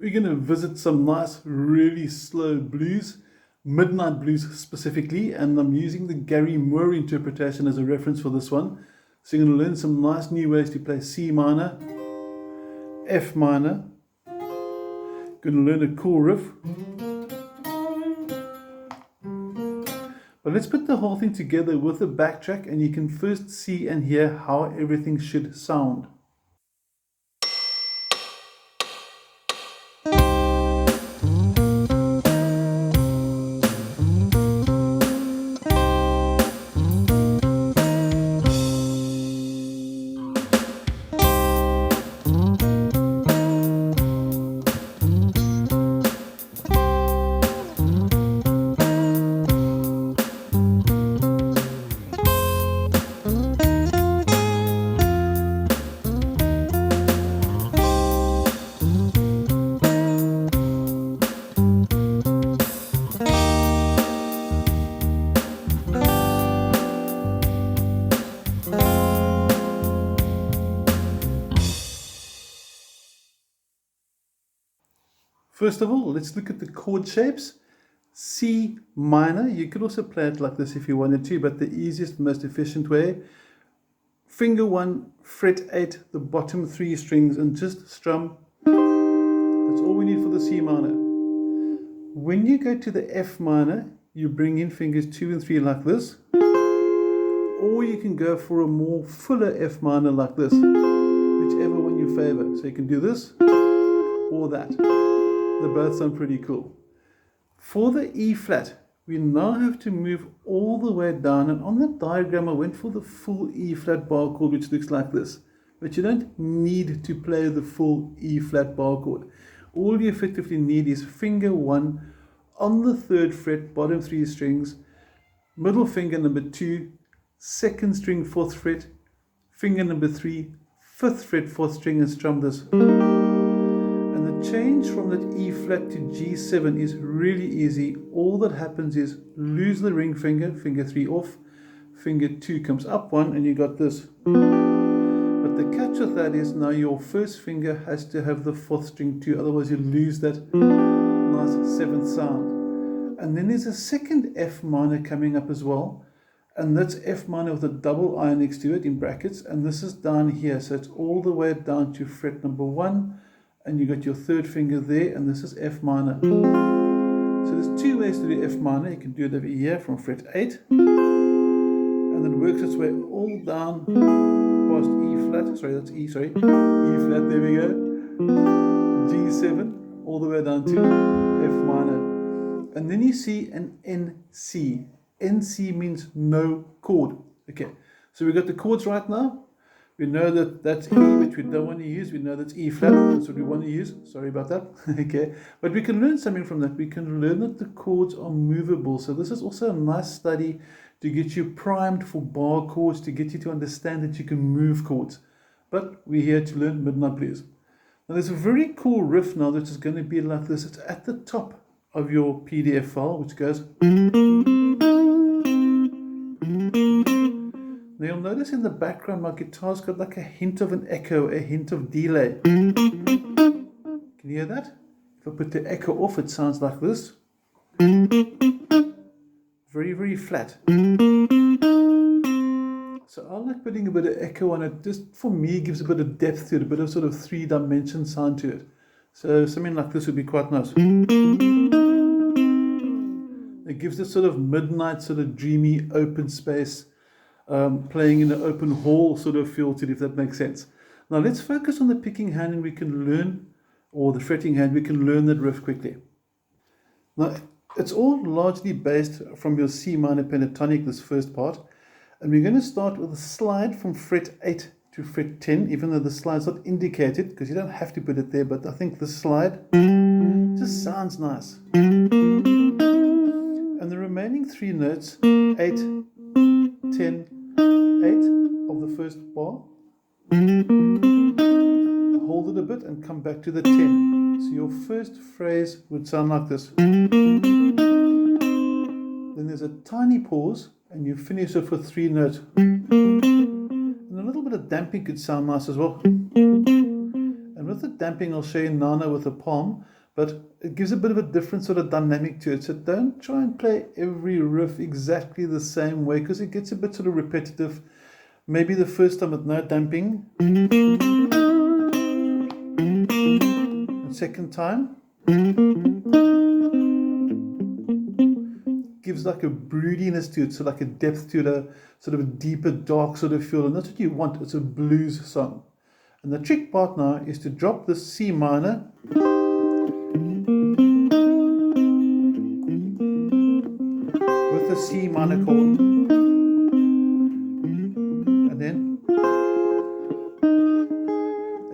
we're going to visit some nice, really slow blues, midnight blues specifically, and I'm using the Gary Moore interpretation as a reference for this one. So you're going to learn some nice new ways to play C minor, F minor, going to learn a cool riff. But let's put the whole thing together with a backtrack, and you can first see and hear how everything should sound. First of all, let's look at the chord shapes. C minor, you could also play it like this if you wanted to, but the easiest, most efficient way. Finger 1, fret 8, the bottom 3 strings, and just strum. That's all we need for the C minor. When you go to the F minor, you bring in fingers 2 and 3 like this. Or you can go for a more fuller F minor like this, whichever one you favor. So you can do this or that. They both sound pretty cool. For the E flat, we now have to move all the way down, and on the diagram I went for the full E flat bar chord, which looks like this. But you don't need to play the full E flat bar chord. All you effectively need is finger 1 on the 3rd fret, bottom 3 strings, middle finger number 2, 2nd string 4th fret, finger number 3, 5th fret 4th string, and strum this. And the change from that E flat to G7 is really easy. All that happens is lose the ring finger, finger 3 off, finger 2 comes up 1, and you got this. But the catch with that is now your first finger has to have the 4th string too, otherwise you lose that nice 7th sound. And then there's a second F minor coming up as well, and that's F minor with a double I next to it in brackets, and this is down here, so it's all the way down to fret number 1. And you got your 3rd finger there, and this is F minor. So there's 2 ways to do F minor. You can do it over here from fret 8, and then it works its way all down past E flat. Sorry, that's E, sorry. E flat, there we go. G7, all the way down to F minor. And then you see an NC. NC means no chord. Okay, so we got the chords right now. We know that that's E, which we don't want to use. We know that's E flat. That's what we want to use. Sorry about that. Okay. But we can learn something from that. We can learn that the chords are movable. So this is also a nice study to get you primed for bar chords, to get you to understand that you can move chords. But we're here to learn midnight blues. Now there's a very cool riff now that is going to be like this. It's at the top of your PDF file, which goes... Now you'll notice in the background my guitar's got like a hint of an echo, a hint of delay. Can you hear that? If I put the echo off, it sounds like this. Very, very flat. So I like putting a bit of echo on it. Just for me, it gives a bit of depth to it, a bit of sort of 3-dimension sound to it. So something like this would be quite nice. It gives this sort of midnight, sort of dreamy, open space. Playing in an open hall sort of feel to it, if that makes sense. Now let's focus on the picking hand, and we can learn, or the fretting hand, we can learn that riff quickly. Now it's all largely based from your C minor pentatonic, this first part, and we're going to start with a slide from fret 8 to fret 10, even though the slide's not indicated, because you don't have to put it there, but I think the slide just sounds nice. And the remaining 3 notes, 8, 10, 8 of the first bar, hold it a bit and come back to the 10. So your first phrase would sound like this. Then there's a tiny pause, and you finish it with 3 notes. And a little bit of damping could sound nice as well. And with with the damping, I'll show you nana with the palm, but it gives a bit of a different sort of dynamic to it. So don't try and play every riff exactly the same way, because it gets a bit sort of repetitive. Maybe the first time with no damping, and second time gives like a broodiness to it, so like a depth to it, a sort of a deeper, dark sort of feel, and that's what you want. It's a blues song. And the trick part now is to drop the C minor with the C minor chord, and then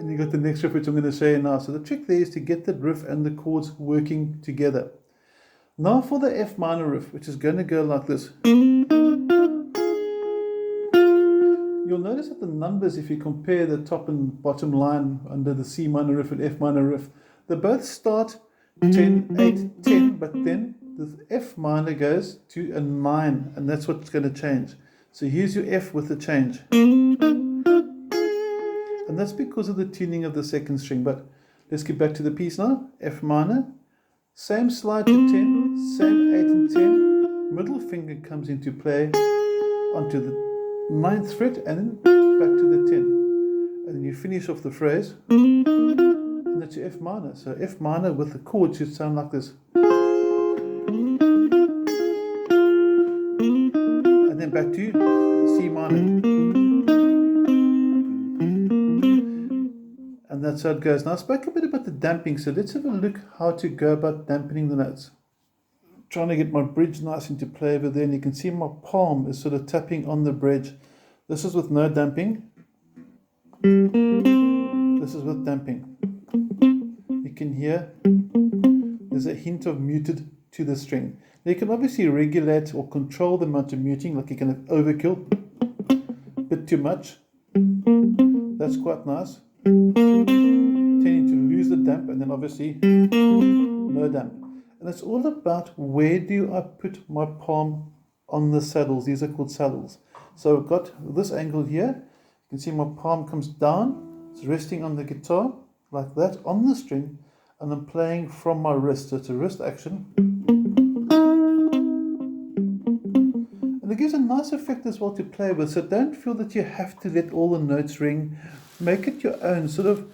you got the next riff, which I'm going to show you now. So the trick there is to get the riff and the chords working together. Now for the F minor riff, which is going to go like this. You'll notice that the numbers, if you compare the top and bottom line under the C minor riff and F minor riff, they both start 10, 8, 10, but then the F minor goes to a 9, and that's what's going to change. So here's your F with the change. And that's because of the tuning of the second string. But let's get back to the piece now. F minor, same slide to 10, same 8 and 10, middle finger comes into play onto the 9th fret and then back to the 10. And then you finish off the phrase, and that's your F minor. So F minor with the chord should sound like this. And then back to C minor. And that's how it goes. Now I spoke a bit about the damping, so let's have a look how to go about dampening the notes. Trying to get my bridge nice into play over there, and you can see my palm is sort of tapping on the bridge. This is with no damping. This is with damping. You can hear there's a hint of muted to the string. Now you can obviously regulate or control the amount of muting, like you can have overkill, a bit too much. That's quite nice. Tending to lose the damp, and then obviously no damp. And it's all about where do I put my palm on the saddles. These are called saddles. So I've got this angle here. You can see my palm comes down. It's resting on the guitar like that on the string, and I'm playing from my wrist. So it's a wrist action. And it gives a nice effect as well to play with. So don't feel that you have to let all the notes ring. Make it your own. Sort of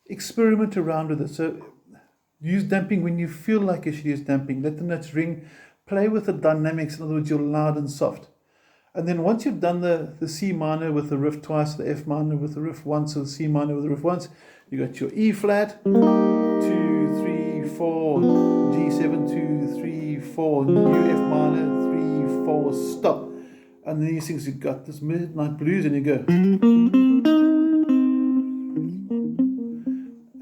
experiment around with it. So use damping when you feel like you should use damping. Let the notes ring. Play with the dynamics. In other words, you're loud and soft. And then once you've done the C minor with the riff twice, the F minor with the riff once, or the C minor with the riff once, you got your E flat, 2, 3, 4, G7, 2, 3, 4, new F minor, 3, 4, stop. And then these things, you've got this midnight blues, and you go.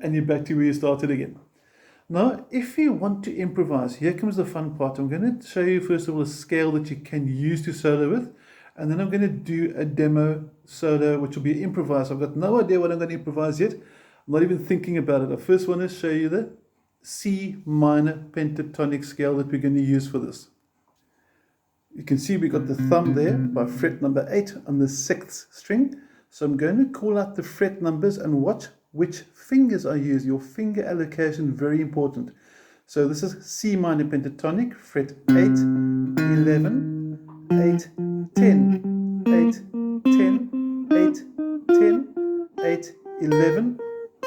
And you're back to where you started again. Now, if you want to improvise, here comes the fun part. I'm going to show you first of all a scale that you can use to solo with, and then I'm going to do a demo solo, which will be improvised. I've got no idea what I'm going to improvise yet. I'm not even thinking about it. I first want to show you the C minor pentatonic scale that we're going to use for this. You can see we got the thumb there by fret number 8 on the 6th string. So I'm going to call out the fret numbers and watch which fingers I use. Your finger allocation, very important. So this is C minor pentatonic, fret 8, 11, 8, 10, 8, 10, 8, 10, 8, 11,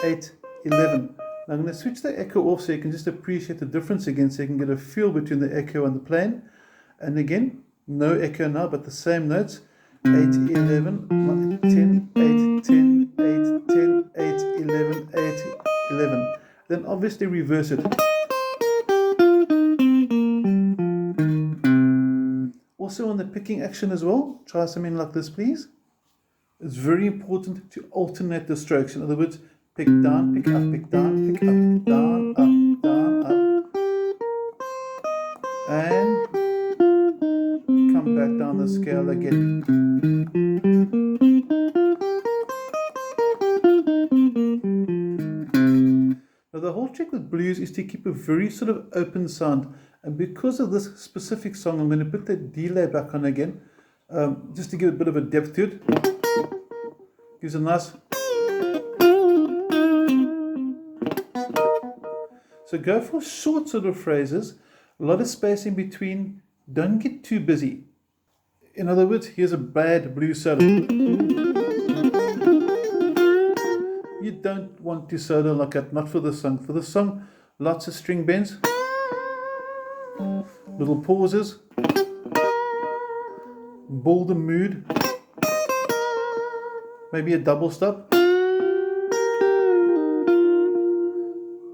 8, 11. Now I'm going to switch the echo off so you can just appreciate the difference again, so you can get a feel between the echo and the plane. And again, no echo now, but the same notes. 8, 11, 10, 8, 10, 8, 10, 8, 11, 8, 11. Then obviously reverse it. Also on the picking action as well, try something like this, please. It's very important to alternate the strokes. In other words, pick down, pick up, pick down, pick up, down, up, down, up. And come back down the scale again. Now the whole trick with blues is to keep a very sort of open sound, and because of this specific song I'm going to put the delay back on again, just to give a bit of a depth to it. Gives a nice So go for short sort of phrases, a lot of space in between. Don't get too busy. In other words, here's a bad blues solo. You don't want to solo like that, not for the song. For the song, lots of string bends, little pauses, build the mood, maybe a double stop,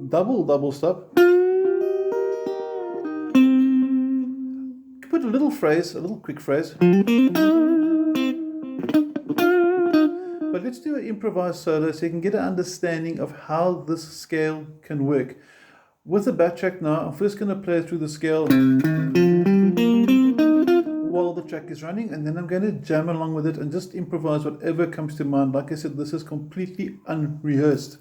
double stop. Put a little phrase, a little quick phrase. But let's do an improvised solo so you can get an understanding of how this scale can work. With the backtrack now, I'm first going to play through the scale while the track is running, and then I'm going to jam along with it and just improvise whatever comes to mind. Like I said, this is completely unrehearsed.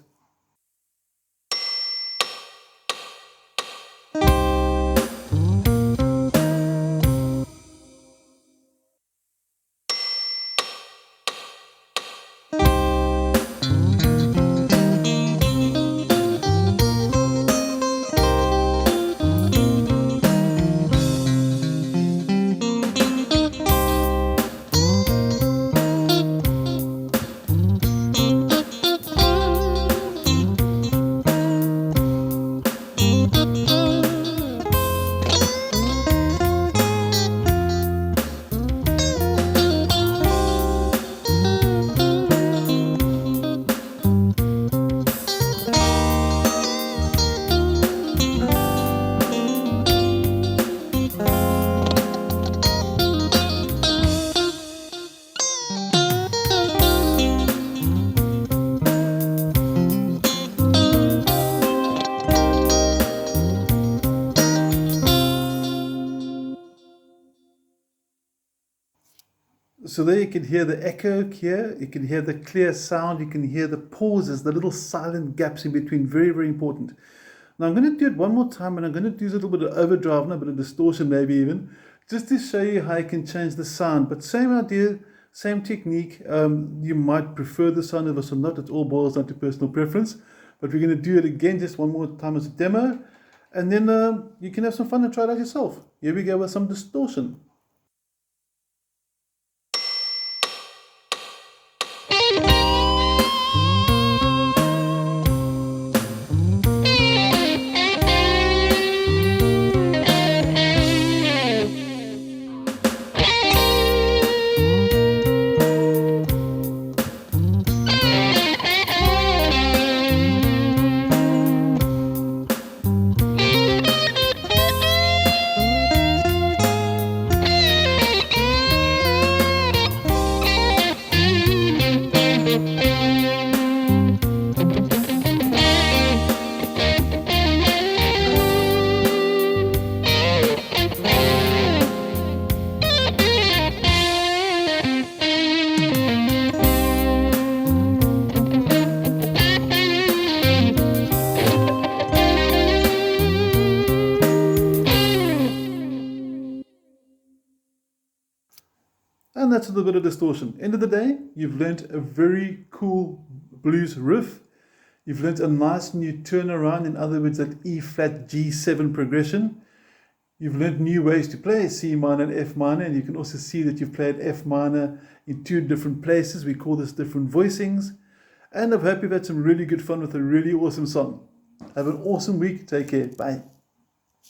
So there you can hear the echo here, you can hear the clear sound, you can hear the pauses, the little silent gaps in between, very, very important. Now I'm going to do it one more time, and I'm going to do a little bit of overdrive and a bit of distortion maybe even, just to show you how you can change the sound. But same idea, same technique. You might prefer the sound of us or not, it all boils down to personal preference. But we're going to do it again just one more time as a demo, and then you can have some fun and try it out yourself. Here we go with some distortion. And that's a little bit of distortion. End of the day, you've learned a very cool blues riff. You've learned a nice new turnaround, in other words, that E flat G7 progression. You've learned new ways to play C minor and F minor, and you can also see that you've played F minor in 2 different places. We call this different voicings. And I hope you've had some really good fun with a really awesome song. Have an awesome week. Take care. Bye.